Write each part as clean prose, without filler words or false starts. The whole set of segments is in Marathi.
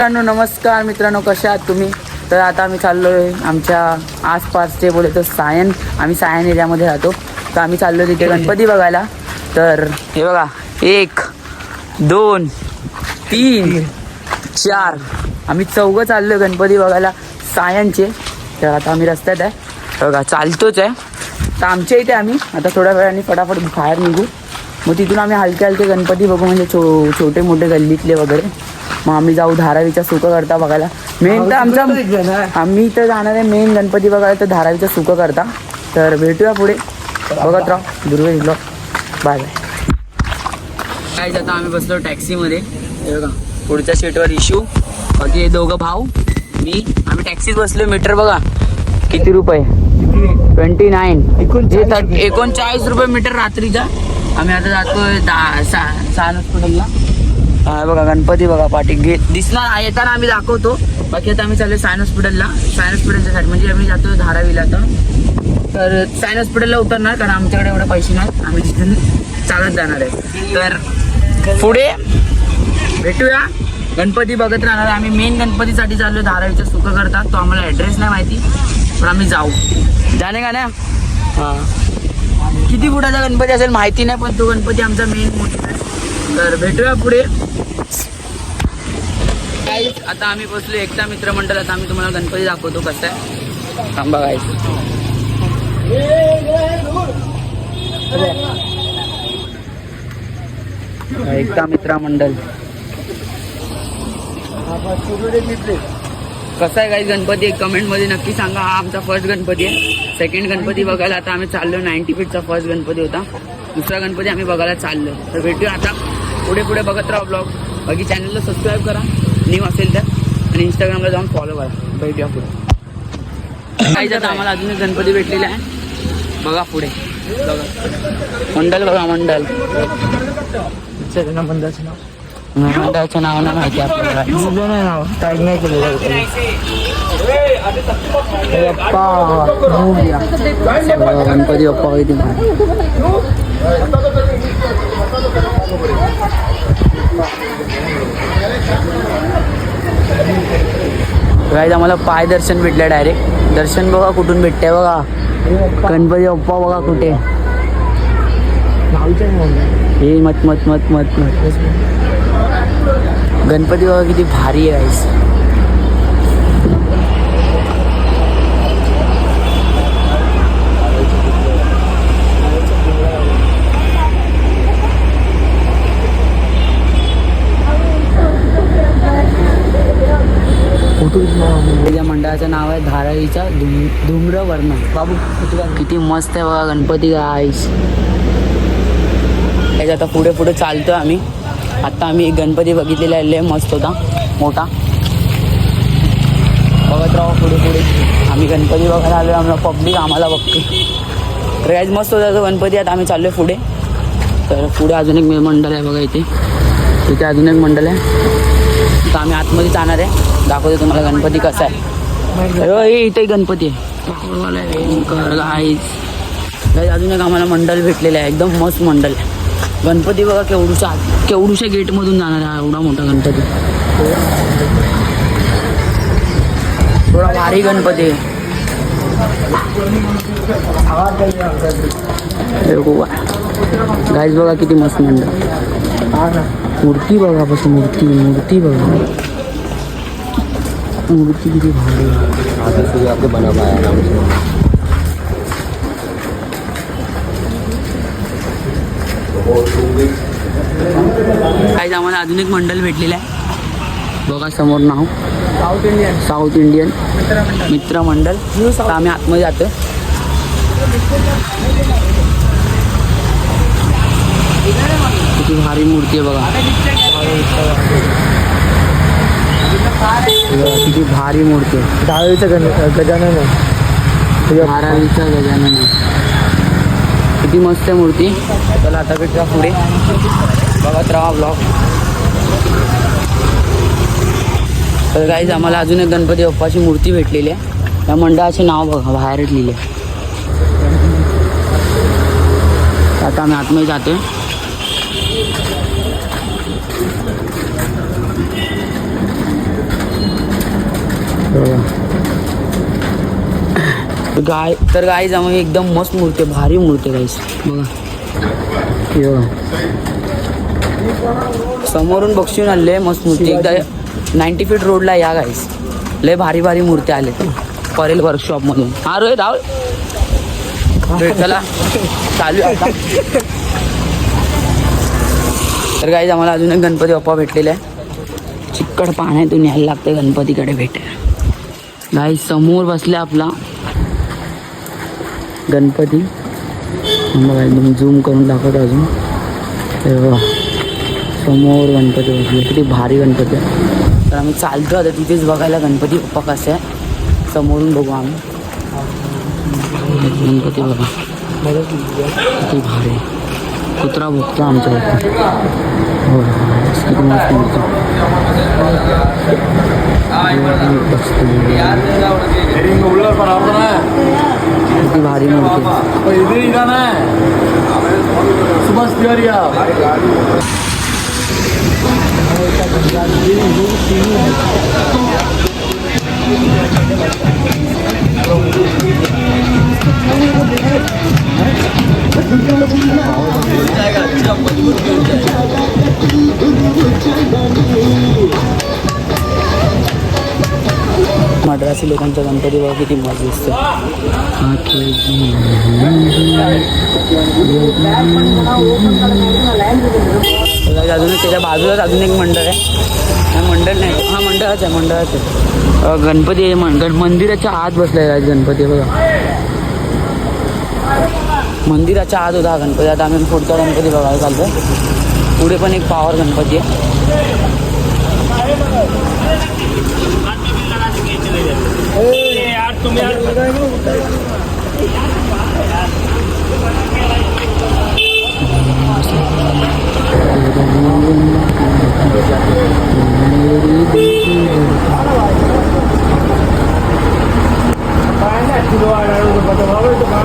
मित्रांनो नमस्कार मित्रांनो, कसे आहात तुम्ही? तर आता आम्ही चाललो आहे आमच्या आसपासचे बोले तर आम्ही सायन एरियामध्ये राहतो. तर आम्ही चाललो तिथे गणपती बघायला. तर हे बघा 1 2 3 4 आम्ही चौघं चाललो गणपती बघायला सायनचे. तर आता आम्ही रस्त्यात आहे बघा, चालतोच आहे. तर आमच्या इथे आम्ही आता थोड्या वेळाने फटाफट बाहेर निघू. मग तिथून आम्ही हलके हलके गणपती बघू, म्हणजे छोटे मोठे गल्लीतले वगैरे. मग आम्ही जाऊ धारावीचा सुकं करता बघायला. मेन तर आम्ही तर जाणार आहे मेन गणपती बघायला तर धारावीचा सुकं करता. तर भेटूया पुढे, बघत राहा दुर्वेश ब्लॉग. Bye bye. काय आता आम्ही बसलो टॅक्सीमध्ये. हे बघा पुढच्या सीटवर इशू, बाकी दोघं भाऊ मी. आम्ही टॅक्सीत बसलो. मीटर बघा किती रुपये, 29 39 रुपये मीटर रात्रीचा. आम्ही आता जातोय सायन हॉस्पिटलला. बघा गणपती बघा पाठी दिसणार येताना आम्ही दाखवतो. बाकी आता आम्ही चाललो सायन हॉस्पिटलला. सायन हॉस्पिटलच्या साईड म्हणजे आम्ही जातो धारावीला. तर सायन हॉस्पिटलला उतरणार कारण आमच्याकडे एवढे पैसे नाहीत. आम्ही तिथून चालत जाणार आहे. तर पुढे भेटूया. गणपती बघत राहणार. आम्ही मेन गणपतीसाठी चाललो धारावीचा सुकं करतात. तो आम्हाला ॲड्रेस नाही माहिती, पण आम्ही जाऊ. जाणे का ना. हां किती फुटाचा गणपती असेल माहिती नाही, पण तो गणपती आमचा मेन मोठा आहे. तर भेटूया पुढे. आता आम्ही बसलो एकता मित्रमंडळ. आता आम्ही तुम्हाला गणपती दाखवतो कसं आहे. थांबा गाईस. एकता मित्रमंडळ कसा आहे गाईस गणपती, एक कमेंटमध्ये नक्की सांगा. हा आमचा फर्स्ट गणपती आहे. सेकंड गणपती बघायला आता आम्ही चाललो. 90 फीटचा फर्स्ट गणपती होता. दुसरा गणपती आम्ही बघायला चाललो. तर भेटूया आता पुढे पुढे बघत राहा ब्लॉग. बाकी चॅनलला सबस्क्राईब करा न्यू असेल तर, आणि इंस्टाग्रामला जाऊन फॉलो करा. भेटूया पुढे. काही आता आम्हाला अजून एक गणपती भेटलेला आहे. बघा पुढे बघा मंडल. बघा मंडल. मंडळाचं नाव नाही माहिती आपल्याला. नाव टाईप नाही केलेलं. गणपती बाप्पा किती गाईज आम्हाला पाय दर्शन भेटलं डायरेक्ट. दर्शन बघा कुठून भेटतंय बघा. गणपती बाप्पा बघा कुठे. हे मत मत मत मत मत गणपती बघा किती भारी आहे गाईज. या मंडळाचं नाव आहे धारावीचा धूम्रवर्ण. बाबू किती मस्त आहे बघा गणपती गाईस. आता पुढे पुढे चालतो आम्ही. आता आम्ही एक गणपती बघितलेला आहे, लय मस्त होता मोठा. बघत राहा पुढे पुढे. आम्ही गणपती बघायला आलो. आम्हाला पब्लिक आम्हाला बघते. तर काहीच मस्त होता तो गणपती. आता आम्ही चाललो पुढे. तर पुढे अजून एक मंडळ आहे बघा इथे. इथे अजून एक मंडळ आहे. तर आम्ही आतमध्ये जाणार आहे. दाखवतो तुम्हाला गणपती कसा आहे. इथे गणपती आहे. अजून एक आम्हाला मंडळ भेटलेलं आहे. एकदम मस्त मंडळ आहे. गणपती बघा केवढूशा गेटमधून जाणार आहे. एवढा मोठा गणपती. थोडा भारी गणपती. गाईज बघा किती मस्त मंडळ. मूर्ती बघा पासून मूर्ती बघा. मूर्ती किती भारी काही आम्हाला अजून एक मंडळ भेटलेलं आहे बघा समोर नाव साऊथ इंडियन मित्र मंडळ. तर आम्ही आतमध्ये जातो. किती भारी मूर्ती आहे बघा. किती भारी मूर्ती आहे. धारावीचा गजानन आहे. धारावीचा गजानन आहे. किती मस्त आहे मूर्ती. चला आता भेटूया पुढे. बघत राहा ब्लॉग. तर गाईज आम्हाला अजून एक गणपती बाप्पाची मूर्ती भेटलेली आहे. त्या मंडळाचे नाव बघा बाहेरच लिहिले. आता आम्ही आतमध्ये जातोय. गाय तर गाय जाऊन एकदम मस्त मूर्ती आहे, भारी मूर्ती गाईस बघा. हे बघा समोरून बक्षून आणले मस्त मूर्ती. एकदा 90 फीट रोडला या गाईस, लय भारी भारी मूर्ती आले परेल वर्कशॉप मधून. हा रोहित राहुल चला चालू आहे आता. तर गाईस आम्हाला अजून एक गणपती बाप्पा भेटलेला आहे. चिक्कड पाण्यातून यायला लागतं गणपतीकडे भेटायला. गाईस समोर बसले आपला गणपती. बघा एकदम झूम करून दाखवतो अजून. समोर गणपती बसले, किती भारी गणपती आहे. तर आम्ही चालतो आता तिथेच बघायला गणपती बाप्पा कसं आहे. समोरून बघू आम्ही गणपती बघा किती भारी. कुत्रा भुकतो आमच्या बाप्पा. हो किती मस्त मूर्ती. किती भारी मूर्ती. मद्रासी लोकांचा गणपती बघा किती मस्त दिसतो. अजून त्याच्या बाजूलाच अजून एक मंडळ आहे. मंडळ नाही, हा मंडळाच आहे, मंडळाच आहे. गणपती आहे मंदिराच्या आत बसलेला आहे गणपती बघा. मंदिराच्या आत होता हा गणपती. आता आम्ही पुढचा गणपती बघायला चालतोय. पुढे पण एक पावर गणपती आहे.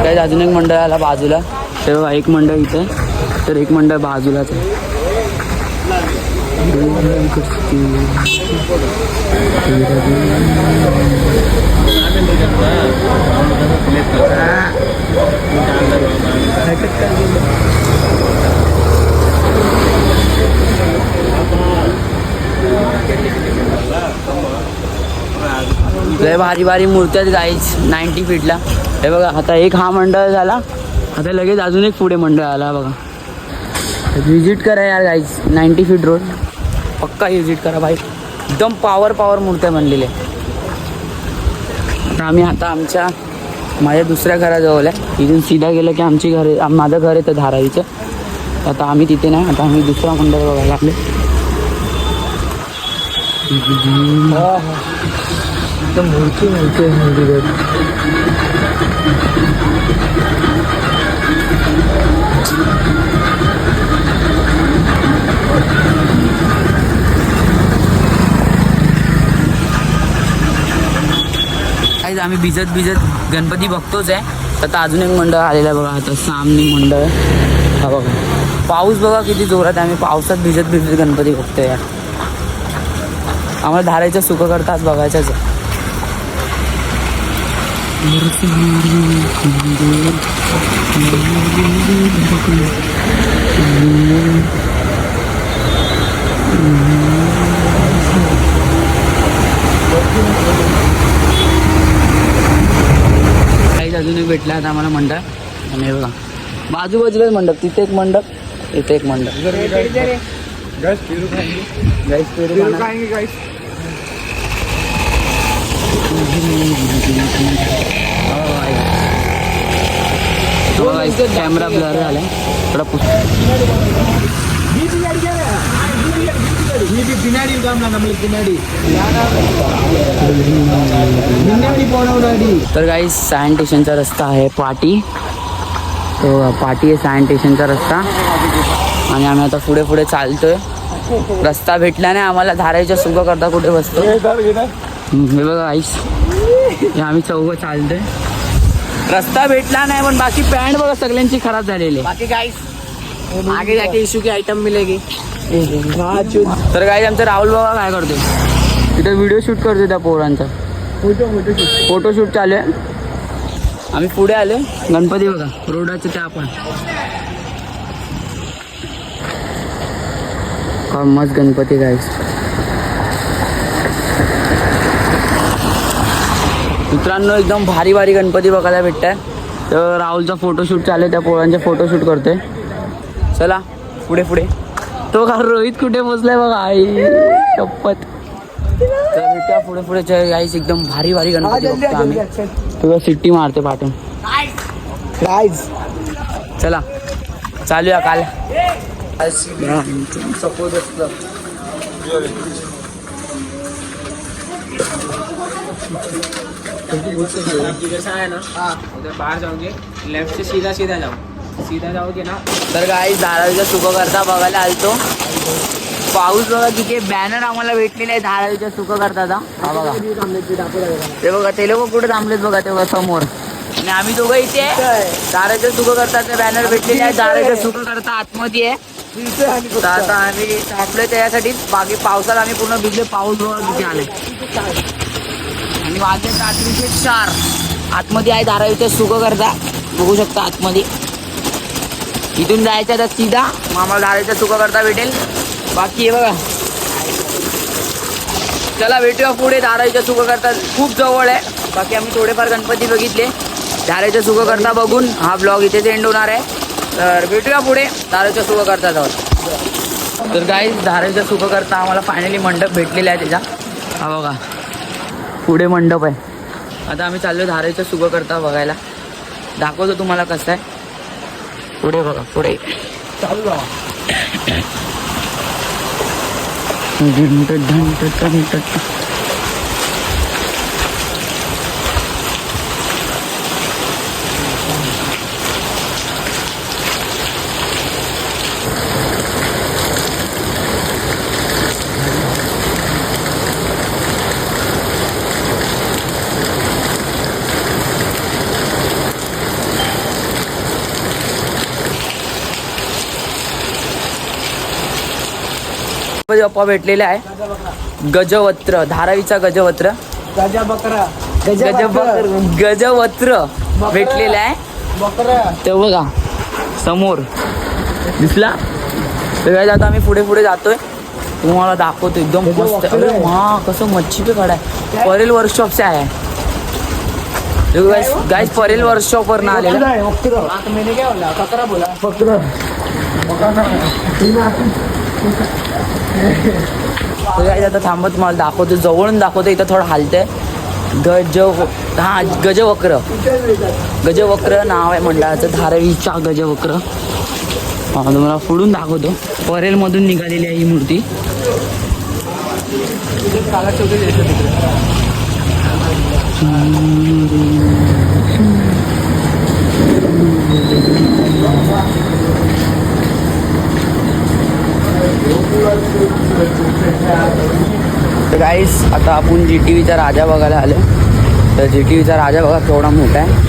काही अजून एक मंडळ आला बाजूला. तेव्हा एक मंडळ इथे तर एक मंडळ बाजूलाच आहे. लय भारी भारी मूर्ती आहेत गाईज 90 फीटला. हे बघा आता एक हा मंडळ झाला, आता लगेच अजून एक पुढे मंडळ आला बघा. विजिट करा यार गाईज 90 फीट रोड पक्का विजिट करा भाई. एकदम पावर मूर्त्या बनलेल्या. आता आम्ही आमच्या माझ्या दुसऱ्या घराजवळ आहे. इथून सीधा गेलं की आमची घर माझं घर आहे तर धारावीचं. आता आम्ही तिथे नाही, आता आम्ही दुसरा मंडळ बघायला लागले. मूर्ती आहे मंदिरात. आम्ही भिजत गणपती बघतोच आहे. आता अजून एक मंडळ आलेलं आहे बघा. आता सामने मंडळ हा बघा. पाऊस बघा किती जोरात. आम्ही पावसात भिजत गणपती बघतोय यार. आम्हाला धारायचं सुख करताच बघायचंच आहे. अजून एक भेटला आता आम्हाला मंडळ. आणि बघा बाजूबाजूलाच मंडप. तिथे एक मंडप, इथे एक मंडप. कॅमेरा ब्लर झालाय थोडा. तर काही सायन स्टेशनचा रस्ता आहे पाटी. तो पाटी आहे सायन स्टेशनचा रस्ता. आणि आम्ही आता पुढे चालतोय. रस्ता भेटला नाही आम्हाला. धारायच्या सुख करता कुठे बसतो हे बघा आईस. आम्ही चौघं चालतोय. रस्ता भेटला नाही पण बाकी पॅन्ट बघा सगळ्यांची खराब झालेली. बाकी गाईस आगे जाके इशू की आयटम मिलेगी. तर गाईस आमचा राहुल बाबा काय करतोय तिथे व्हिडिओ शूट करतोय त्या पोरांचा. फोटोशूट चालू आहे. आम्ही पुढे आलो. गणपती बघा रोडाचं त्या आपण मस्त गणपती गाईस. मित्रांनो एकदम भारी भारी गणपती बघायला भेटताय. तर राहुलचा फोटोशूट चालू आहे. त्या पोरांचे फोटोशूट करतोय. चला पुढे पुढे. तो का रोहित कुठे पोचलाय बघा. आई शपथ. तर त्या पुढे पुढे गाईस एकदम भारी भारी गणपती बघतो आम्ही. तुला सिट्टी मारते पाठून. चला चालूया. काल सपोर्ट असतं. जैसा है ना उधर बाहर जाओगे लेफ्ट से सीधा सीधा जाओगे ना. तर गाईस धारावीचा सुख करता बघायला आलतो. पाऊस बघा किती. बॅनर आम्हाला भेटलेले आहे धारावीच्या सुख करताचा. हा बघा ते बघा. ते लोक कुठे थांबलेत बघा ते बघा समोर. आणि आम्ही दोघं इथे धारावीच्या सुख करताचे बॅनर भेटलेले आहे. धारावीच्या सुख करता आतमध्ये आहे. तर आता आम्ही थांबलोय त्यासाठी. बाकी पावसाला आम्ही पूर्ण भिजले. पाऊस बघा किती आले. आणि वाजले रात्रीचे 4. आतमध्ये आहे धारावीच्या सुख करता. बघू शकता आतमध्ये. इथून जायचं तर सीधा मग आम्हाला धारावीच्या सुख करता भेटेल. बाकी हे बघा. चला भेटूया पुढे. धारावीच्या सुख करता खूप जवळ आहे. बाकी आम्ही थोडेफार गणपती बघितले. धारावीच्या सुख करता बघून हा ब्लॉग इथेच एंड होणार आहे. तर भेटूया पुढे धारावीच्या सुख करता जाऊन. तर गाईस धारावीच्या सुख करता आम्हाला फायनली मंडप भेटलेला आहे त्याचा. हा बघा पुढे मंडप आहे. आता आम्ही चाललो धारावीच्या सुख करता बघायला. दाखवतो तुम्हाला कसं आहे. पुढे बघा पुढे चालू. बाप्पा भेटलेले आहे. गजवत्र धारावीचा गजवत्र गजवत्र भेटलेला आहे. ते बघा समोर दिसला. तर आता आम्ही पुढे पुढे जातोय. तुम्हाला दाखवतो एकदम मस्त. अरे हा कसं मच्छी पे खडा आहे. परेल वर्कशॉप से आहे गाइस. परेल वर्कशॉप वर ना आलेला. आता थांबत मला दाखवतो. जवळून दाखवतो. इथं थोडं हालतंय. गजवक्र नाव आहे मंडळाचं. धारावीचा गजवक्र. हा तुम्हाला पुढून दाखवतो. परेल मधून निघालेली आहे ही मूर्ती. तर गाईस आता आपण GTVचा राजा बघायला आलो. तर GTVचा राजा बघा केवढा मोठा आहे.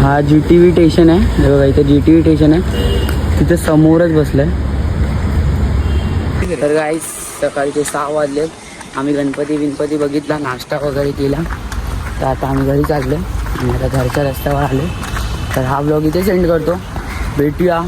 हा GTV स्टेशन आहे. हे बघा इथे GTV स्टेशन आहे. तिथे समोरच बसलंय. तर गाईस सकाळचे 6 वाजले. आम्ही गणपती बघितला. नाश्ता वगैरे केला. तर आता आम्ही घरी चाललो. आणि आता घरच्या रस्त्यावर आलो. तर हा ब्लॉग इथे सेंड करतो. भेटूया